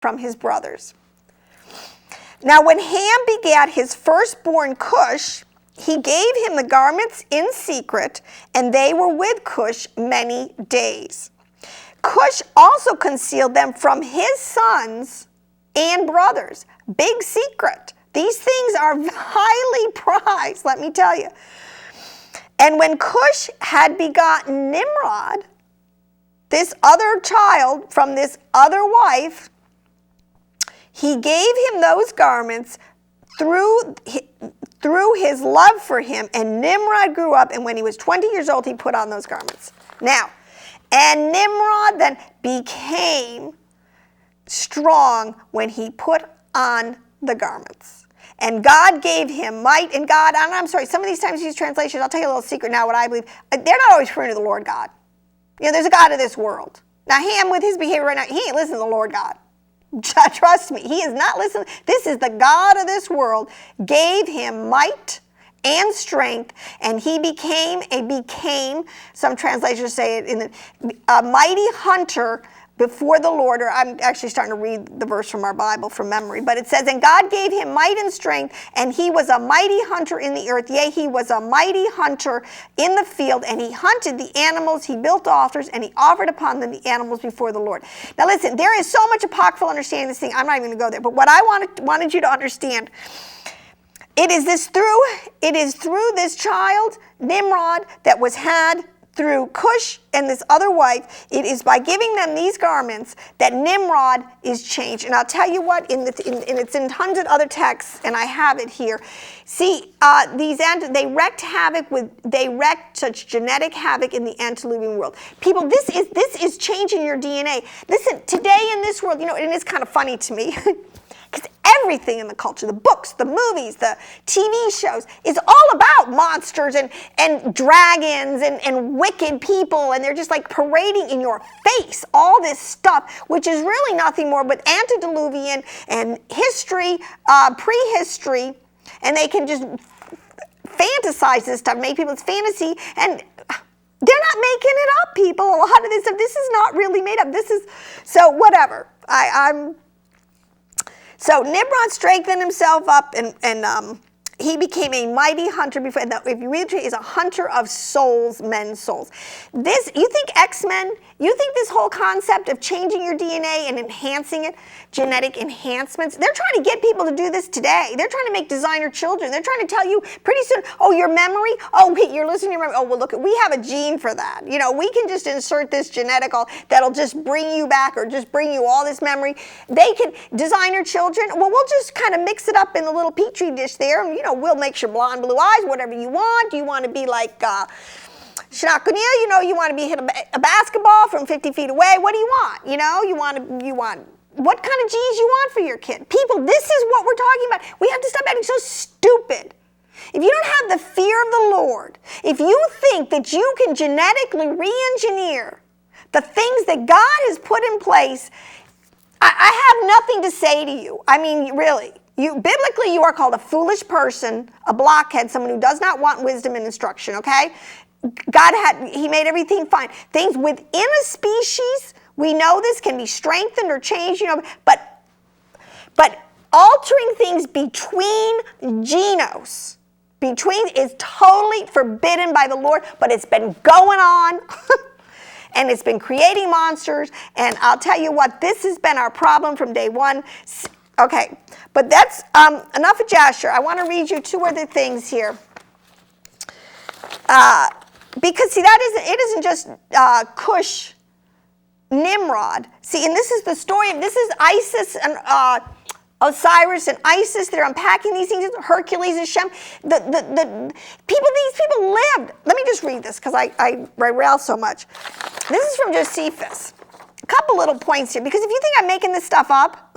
from his brothers. Now when Ham begat his firstborn Cush, he gave him the garments in secret, and they were with Cush many days. Cush also concealed them from his sons and brothers. Big secret. These things are highly prized, let me tell you. And when Cush had begotten Nimrod, this other child from this other wife, he gave him those garments through his love for him, and Nimrod grew up, and when he was 20 years old, he put on those garments. Now, and Nimrod then became strong when he put on the garments. And God gave him might, and God, and I'm sorry, some of these times these translations, I'll tell you a little secret now what I believe, they're not always referring to the Lord God. You know, there's a God of this world. Now Ham, with his behavior right now, he ain't listening to the Lord God. Trust me, he is not listening. This is the God of this world, gave him might and strength, and he became, some translations say it, a mighty hunter before the Lord, or I'm actually starting to read the verse from our Bible from memory, but it says, and God gave him might and strength, and he was a mighty hunter in the earth. Yea, he was a mighty hunter in the field, and he hunted the animals, he built altars, and he offered upon them the animals before the Lord. Now listen, there is so much apocryphal understanding of this thing, I'm not even going to go there, but what I wanted you to understand, it is through this child, Nimrod, that was had through Cush and this other wife. It is by giving them these garments that Nimrod is changed. And I'll tell you what, it's in tons of other texts, and I have it here. See, they wreaked such genetic havoc in the antediluvian world. People, this is changing your DNA. Listen, today in this world, you know, and it's kind of funny to me. Because everything in the culture, the books, the movies, the TV shows, is all about monsters and dragons and wicked people, and they're just like parading in your face all this stuff, which is really nothing more but antediluvian and history, prehistory, and they can just fantasize this stuff, make people's fantasy, and they're not making it up, people. A lot of this stuff, this is not really made up. This is, so whatever. So Nimrod strengthened himself up, and he became a mighty hunter before. And if you read it, he's a hunter of souls, men's souls. This, you think X-Men? You think this whole concept of changing your DNA and enhancing it, genetic enhancements? They're trying to get people to do this today. They're trying to make designer children. They're trying to tell you pretty soon, oh, your memory? Oh, wait, you're listening to your memory. Oh, well, look, we have a gene for that. You know, we can just insert this genetical that'll just bring you back or just bring you all this memory. They can design your children. Well, we'll just kind of mix it up in a little petri dish there, and, you know, we'll make your blonde, blue eyes, whatever you want. Do you want to be like Shaq O'Neal? You know, you want to be hit a basketball from 50 feet away. What do you want? You know, you want what kind of genes you want for your kid? People, this is what we're talking about. We have to stop acting so stupid. If you don't have the fear of the Lord, if you think that you can genetically re-engineer the things that God has put in place, I have nothing to say to you. I mean, really. Biblically, you are called a foolish person, a blockhead, someone who does not want wisdom and instruction, okay? He made everything fine. Things within a species, we know this can be strengthened or changed, you know, but altering things between genos, is totally forbidden by the Lord, but it's been going on. And it's been creating monsters, and I'll tell you what, this has been our problem from day one. Okay, but that's enough of Jasher. I want to read you two other things here. Because see, it isn't just Cush, Nimrod. See, and this is the story this is Isis and Osiris and Isis. They're unpacking these things. Hercules and Shem. These people lived. Let me just read this because I rail so much. This is from Josephus. A couple little points here, because if you think I'm making this stuff up,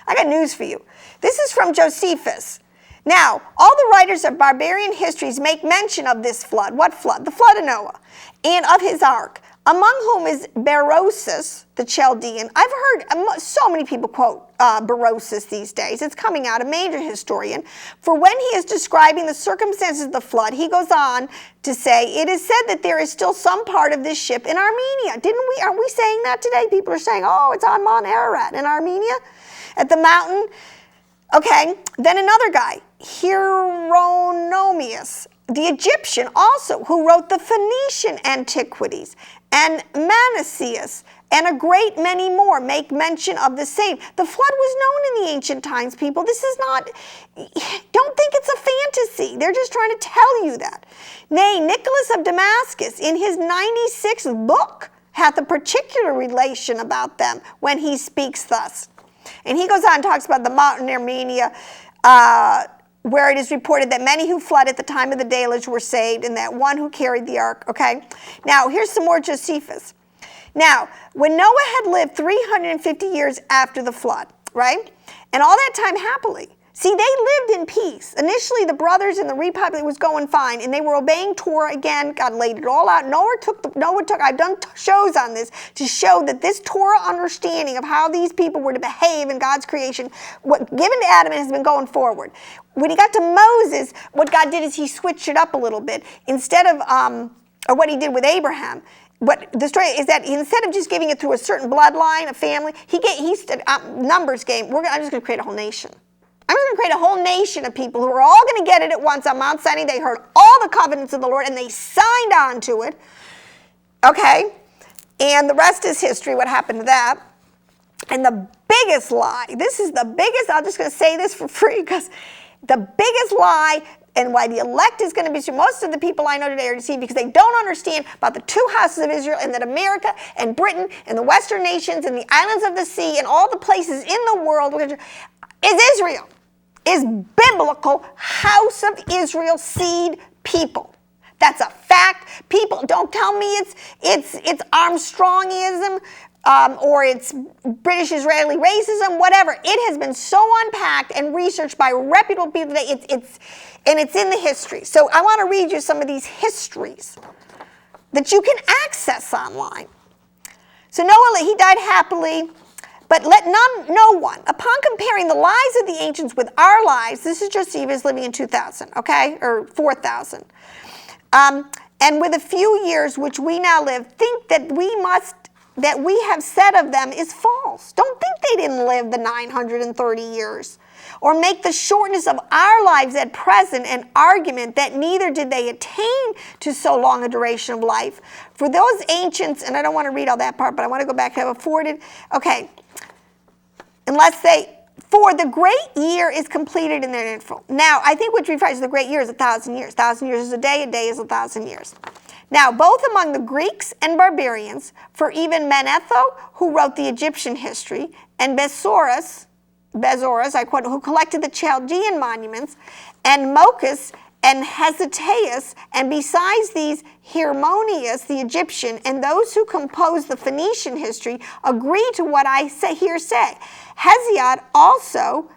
I got news for you. This is from Josephus. Now, all the writers of barbarian histories make mention of this flood. What flood? The flood of Noah, and of his ark, among whom is Berosus, the Chaldean. I've heard so many people quote Berosus these days. It's coming out, a major historian. For when he is describing the circumstances of the flood, he goes on to say, it is said that there is still some part of this ship in Armenia. Aren't we saying that today? People are saying, oh, it's on Mount Ararat in Armenia, at the mountain. Okay, then another guy, Hieronymus, the Egyptian also, who wrote the Phoenician antiquities, and Manasseh, and a great many more make mention of the same. The flood was known in the ancient times, people. This is not, don't think it's a fantasy. They're just trying to tell you that. Nay, Nicholas of Damascus, in his 96th book, hath a particular relation about them when he speaks thus. And he goes on and talks about the mountain in Armenia, where it is reported that many who fled at the time of the deluge were saved, and that one who carried the ark, okay? Now, here's some more Josephus. Now, when Noah had lived 350 years after the flood, right? And all that time happily. See, they lived in peace. Initially, the brothers and the repopulation was going fine, and they were obeying Torah again. God laid it all out. Noah took, I've done shows on this to show that this Torah understanding of how these people were to behave in God's creation, what given to Adam, has been going forward. When he got to Moses, what God did is he switched it up a little bit. Instead of, or what he did with Abraham, what the story is that instead of just giving it through a certain bloodline, a family, he said, numbers game, I'm just going to create a whole nation. I'm just going to create a whole nation of people who are all going to get it at once on Mount Sinai. They heard all the covenants of the Lord and they signed on to it. Okay? And the rest is history, what happened to that. And the biggest lie, this is the biggest, I'm just going to say this for free, because the biggest lie and why the elect is going to be, most of the people I know today are deceived because they don't understand about the two houses of Israel, and that America and Britain and the Western nations and the islands of the sea and all the places in the world is Israel. Is biblical house of Israel seed people. That's a fact. People, don't tell me it's Armstrongism or it's British-Israeli racism, whatever. It has been so unpacked and researched by reputable people today. It's in the history. So I want to read you some of these histories that you can access online. So Noah, he died happily. But let no one, upon comparing the lives of the ancients with our lives, this is Josephus living in 2000, okay, or 4000, and with a few years which we now live, think that we have said of them is false. Don't think they didn't live the 930 years. Or make the shortness of our lives at present an argument that neither did they attain to so long a duration of life. For those ancients, and I don't want to read all that part, but I want to go back to have afforded, okay, for the great year is completed in their interval. Now, I think what refers to the great year is 1,000 years. 1,000 years is a day is 1,000 years. Now, both among the Greeks and barbarians, for even Manetho, who wrote the Egyptian history, and Bezoros, I quote, who collected the Chaldean monuments, and Mochus and Hezekiah, and besides these, Hieronymus, the Egyptian, and those who composed the Phoenician history, agree to what I say. Hesiod also,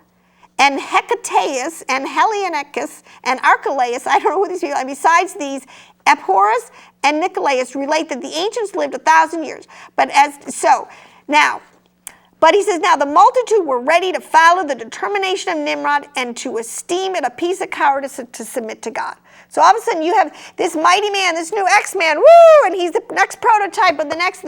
and Hecataeus, and Helionicus, and Archelaus, I don't know who these people are, and besides these, Ephorus and Nicolaus relate that the ancients lived 1,000 years. But he says, now the multitude were ready to follow the determination of Nimrod and to esteem it a piece of cowardice to submit to God. So all of a sudden you have this mighty man, this new X-Man, woo, and he's the next prototype of the next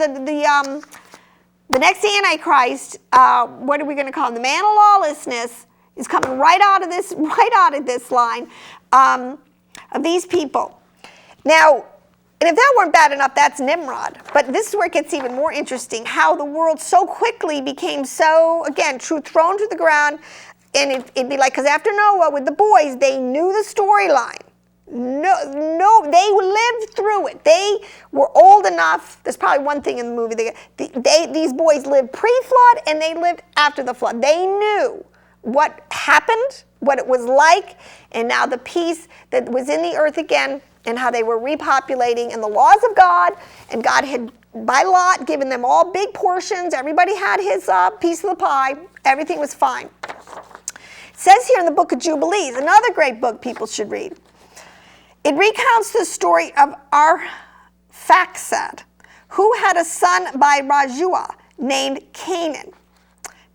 Antichrist. What are we going to call him? The man of lawlessness is coming right out of this line of these people. Now, and if that weren't bad enough, that's Nimrod. But this is where it gets even more interesting, how the world so quickly became so, again, truth thrown to the ground. And it'd be like, because after Noah with the boys, they knew the storyline. No, they lived through it. They were old enough. There's probably one thing in the movie. These boys lived pre-flood and they lived after the flood. They knew what happened, what it was like, and now the peace that was in the earth again, and how they were repopulating, and the laws of God, and God had, by lot, given them all big portions. Everybody had his piece of the pie. Everything was fine. It says here in the book of Jubilees, another great book people should read. It recounts the story of Arphaxad, who had a son by Rajua named Canaan.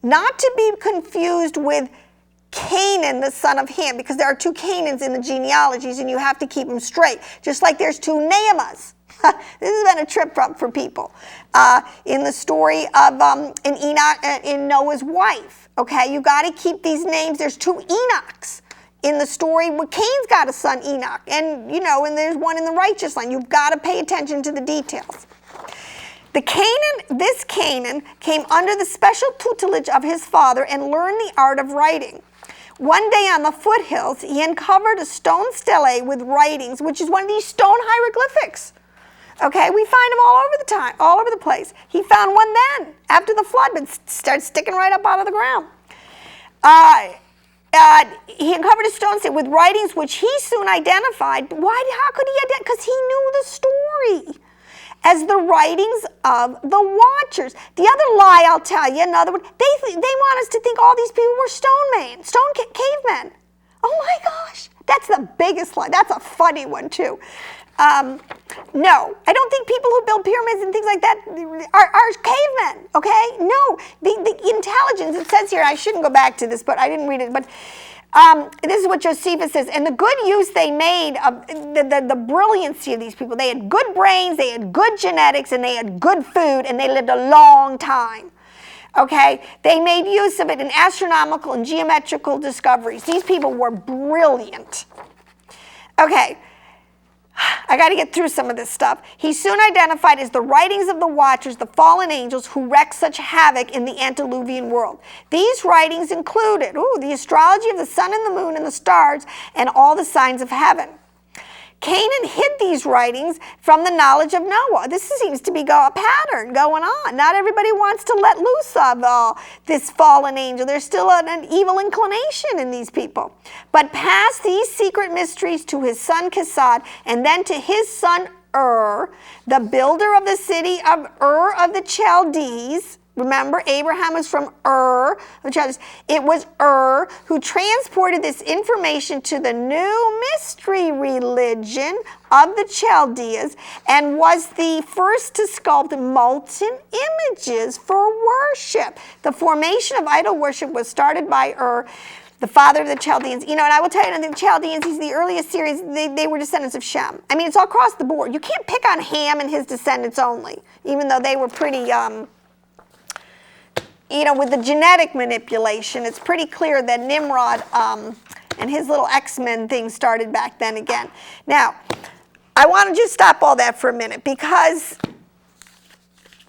Not to be confused with Canaan, the son of Ham, because there are two Canaans in the genealogies and you have to keep them straight, just like there's two Naamas. This has been a trip up for people. In the story of in Enoch, in Noah's wife, okay, you got to keep these names. There's two Enochs in the story where Cain's got a son, Enoch, and and there's one in the righteous line. You've got to pay attention to the details. This Canaan came under the special tutelage of his father and learned the art of writing. One day on the foothills, he uncovered a stone stele with writings, which is one of these stone hieroglyphics. Okay, we find them all over the place. He found one then, after the flood, but started sticking right up out of the ground. He uncovered a stone stele with writings which he soon identified. How could he identify? Because he knew the story. As the writings of the Watchers. The other lie I'll tell you, another one, they want us to think all these people were stone cavemen. Oh my gosh, that's the biggest lie. That's a funny one too. No, I don't think people who build pyramids and things like that are cavemen, okay? No, the intelligence, it says here, I shouldn't go back to this, but I didn't read it, but this is what Josephus says, and the good use they made of the brilliancy of these people. They had good brains, they had good genetics, and they had good food, and they lived a long time. Okay? They made use of it in astronomical and geometrical discoveries. These people were brilliant. Okay. I got to get through some of this stuff. He soon identified as the writings of the Watchers, the fallen angels who wreaked such havoc in the antediluvian world. These writings included the astrology of the sun and the moon and the stars and all the signs of heaven. Canaan hid these writings from the knowledge of Noah. This seems to be a pattern going on. Not everybody wants to let loose of this fallen angel. There's still an evil inclination in these people. But passed these secret mysteries to his son Kesed, and then to his son the builder of the city of of the Chaldees. Remember, Abraham was from the Chaldees. It was who transported this information to the new mystery religion of the Chaldeans and was the first to sculpt molten images for worship. The formation of idol worship was started by the father of the Chaldeans. And I will tell you, the Chaldeans, he's the earliest series, they were descendants of Shem. I mean, it's all across the board. You can't pick on Ham and his descendants only, even though they were pretty... with the genetic manipulation, it's pretty clear that Nimrod and his little X-Men thing started back then again. Now, I want to just stop all that for a minute because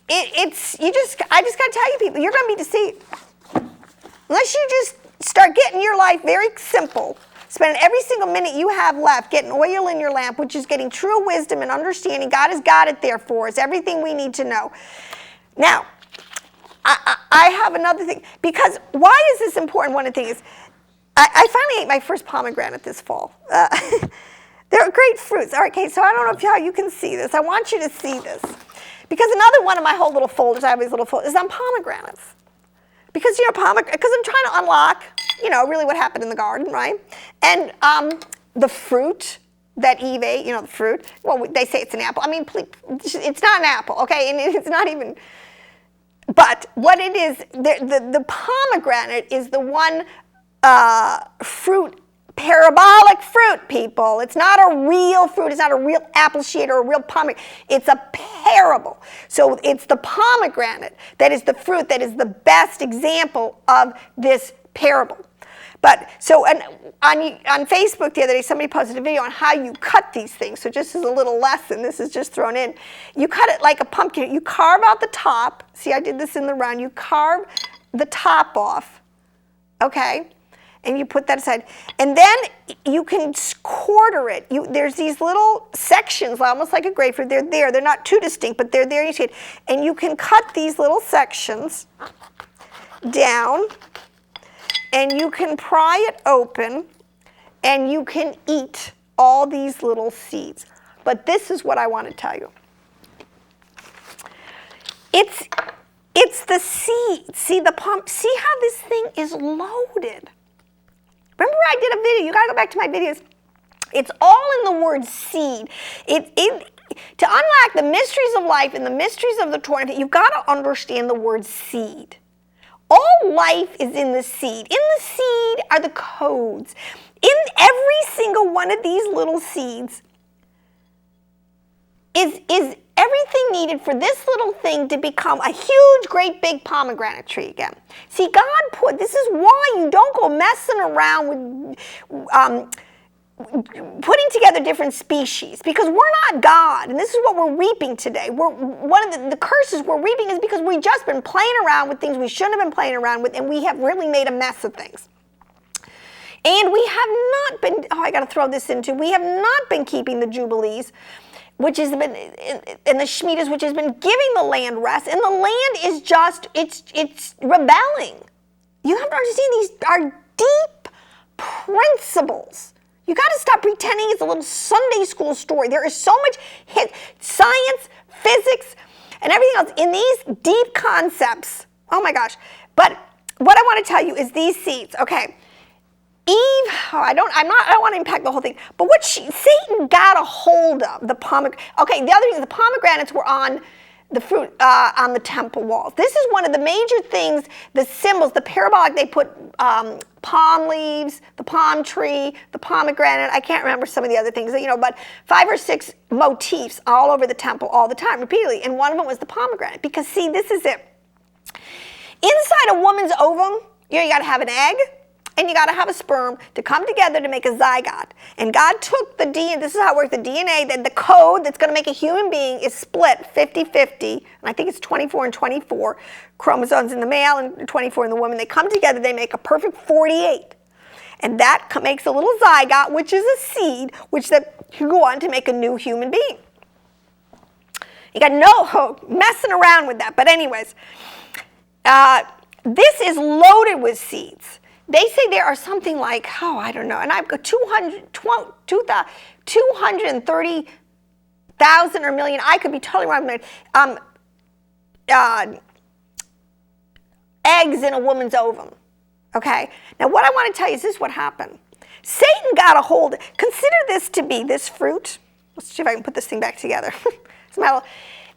I just got to tell you people, you're going to be deceived. Unless you just start getting your life very simple, spending every single minute you have left getting oil in your lamp, which is getting true wisdom and understanding. God has got it there for us, everything we need to know. Now, I have another thing, because why is this important? One of the things is, I finally ate my first pomegranate this fall. They're great fruits. All right, okay, so I don't know how you can see this. I want you to see this. Because another one of my whole little folders, I have these little folders, is on pomegranates. Because, because I'm trying to unlock, really what happened in the garden, right? And the fruit that Eve ate, the fruit, well, they say it's an apple. I mean, please, it's not an apple, okay? And it's not even... But what it is, the pomegranate is the one fruit, parabolic fruit, people. It's not a real fruit. It's not a real apple shade or a real pomegranate. It's a parable. So it's the pomegranate that is the fruit that is the best example of this parable. But so on Facebook the other day, somebody posted a video on how you cut these things. So just as a little lesson, this is just thrown in. You cut it like a pumpkin. You carve out the top. See, I did this in the round. You carve the top off, okay? And you put that aside. And then you can quarter it. There's these little sections, almost like a grapefruit. They're there. They're not too distinct, but they're there. You see it. And you can cut these little sections down. And you can pry it open, and you can eat all these little seeds. But this is what I want to tell you. It's the seed. See the pump? See how this thing is loaded? Remember I did a video. You got to go back to my videos. It's all in the word seed. to unlock the mysteries of life and the mysteries of the Torah, you've got to understand the word seed. All life is in the seed. In the seed are the codes. In every single one of these little seeds is everything needed for this little thing to become a huge, great, big pomegranate tree again. See, God this is why you don't go messing around with putting together different species, because we're not God, and this is what we're reaping today. One of the curses we're reaping is because we've just been playing around with things we shouldn't have been playing around with, and we have really made a mess of things. And we have not been, I got to throw this into, we have not been keeping the Jubilees, which has been, and the Shemitahs, which has been giving the land rest, and the land is just, it's rebelling. You have to understand these are deep principles. You got to stop pretending it's a little Sunday school story. There is so much science, physics, and everything else in these deep concepts. Oh my gosh. But what I want to tell you is these seeds, okay. Eve, I don't want to impact the whole thing, but what Satan got a hold of, the pomegranate. Okay, the other thing is the pomegranates were on the fruit, on the temple walls. This is one of the major things, the symbols, the parabolic, they put palm leaves, the palm tree, the pomegranate. I can't remember some of the other things, but 5 or 6 motifs all over the temple all the time, repeatedly. And one of them was the pomegranate. Because see, this is it. Inside a woman's ovum, you got to have an egg, and you got to have a sperm to come together to make a zygote. And God took the DNA, this is how it works, the DNA, the code that's going to make a human being is split 50-50, and I think it's 24 and 24 chromosomes in the male and 24 in the woman. They come together, they make a perfect 48. And that makes a little zygote, which is a seed, which that can go on to make a new human being. You got no messing around with that. But anyways, this is loaded with seeds. They say there are something like, I don't know, and I've got 230,000 or million, I could be totally wrong, eggs in a woman's ovum, okay? Now what I want to tell you is this is what happened. Satan got a hold, consider this to be this fruit. Let's see if I can put this thing back together.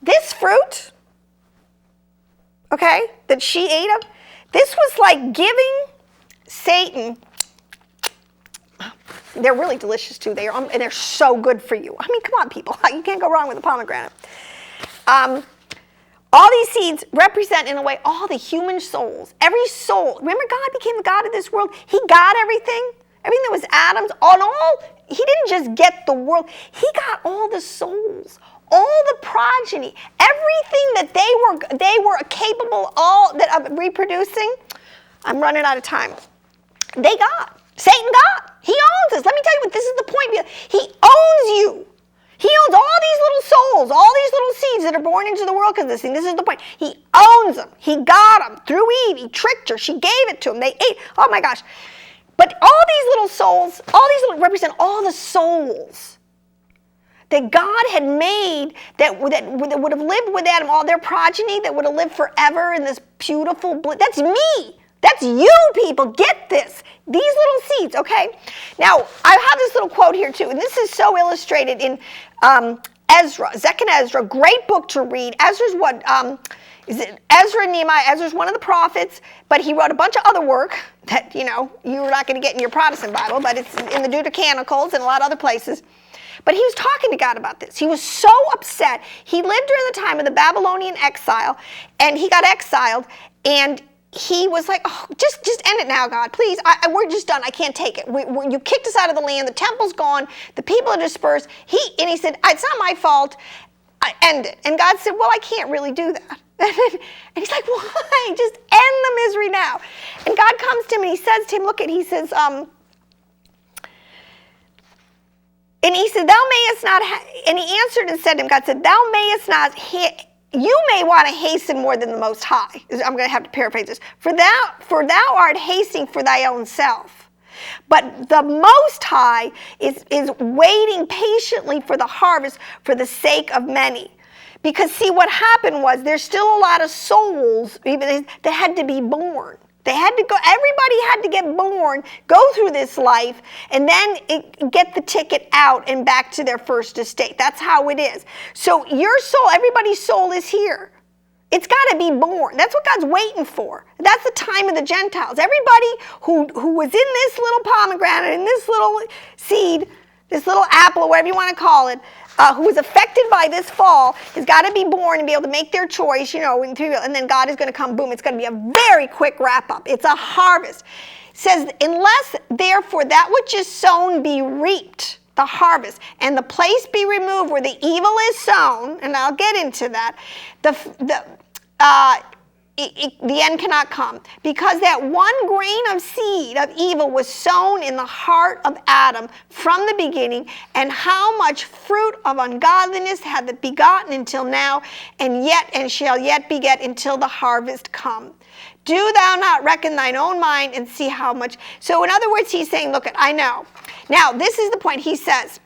This fruit, okay, that she ate of, this was like giving Satan, they're really delicious too. And they're so good for you. I mean, come on, people. You can't go wrong with a pomegranate. All these seeds represent, in a way, all the human souls. Every soul. Remember, God became the God of this world. He got everything. Everything that was Adam's. He didn't just get the world. He got all the souls. All the progeny. Everything that they were capable of reproducing. I'm running out of time. They got. Satan got. He owns us. Let me tell you what, this is the point. He owns you. He owns all these little souls, all these little seeds that are born into the world because of this thing. This is the point. He owns them. He got them through Eve. He tricked her. She gave it to him. They ate. Oh my gosh. But all these little souls, represent all the souls that God had made that would have lived with Adam, all their progeny that would have lived forever in this beautiful bliss. That's me. That's you, people. Get this. These little seeds, okay? Now, I have this little quote here, too, and this is so illustrated in Ezra, Zech and Ezra. Great book to read. Ezra's Ezra and Nehemiah. Ezra's one of the prophets, but he wrote a bunch of other work that, you're not going to get in your Protestant Bible, but it's in the Deuterocanicals and a lot of other places. But he was talking to God about this. He was so upset. He lived during the time of the Babylonian exile, and he got exiled, and he was like, just end it now, God, please. We're just done. I can't take it. You kicked us out of the land. The temple's gone. The people are dispersed. He said, it's not my fault. End it. And God said, well, I can't really do that. And he's like, why? Just end the misery now. And God comes to him and he says to him, he says, and he said, thou mayest not, and he answered and said to him, God said, thou mayest not, you may want to hasten more than the Most High. I'm going to have to paraphrase this. For thou art hasting for thy own self. But the Most High is waiting patiently for the harvest for the sake of many. Because see, what happened was there's still a lot of souls that had to be born. They had to go, everybody had to get born, go through this life, and then get the ticket out and back to their first estate. That's how it is. So your soul, everybody's soul is here. It's got to be born. That's what God's waiting for. That's the time of the Gentiles. Everybody who was in this little pomegranate, in this little seed, this little apple, or whatever you want to call it, who was affected by this fall, has got to be born and be able to make their choice, and then God is going to come, boom, it's going to be a very quick wrap-up. It's a harvest. It says, unless, therefore, that which is sown be reaped, the harvest, and the place be removed where the evil is sown, and I'll get into that, the end cannot come, because that one grain of seed of evil was sown in the heart of Adam from the beginning, and how much fruit of ungodliness hath it begotten until now, and shall yet beget until the harvest come. Do thou not reckon thine own mind and see how much. So in other words, he's saying, look, I know. Now, this is the point. He says,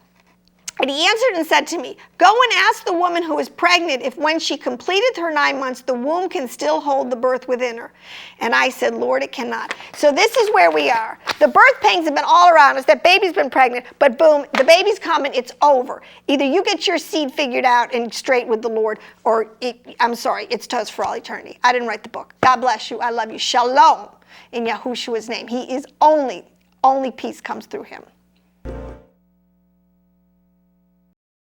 and he answered and said to me, go and ask the woman who is pregnant if when she completed her 9 months, the womb can still hold the birth within her. And I said, Lord, it cannot. So this is where we are. The birth pains have been all around us. That baby's been pregnant, but boom, the baby's coming. It's over. Either you get your seed figured out and straight with the Lord, or it's toast for all eternity. I didn't write the book. God bless you. I love you. Shalom in Yahushua's name. He is only peace comes through him.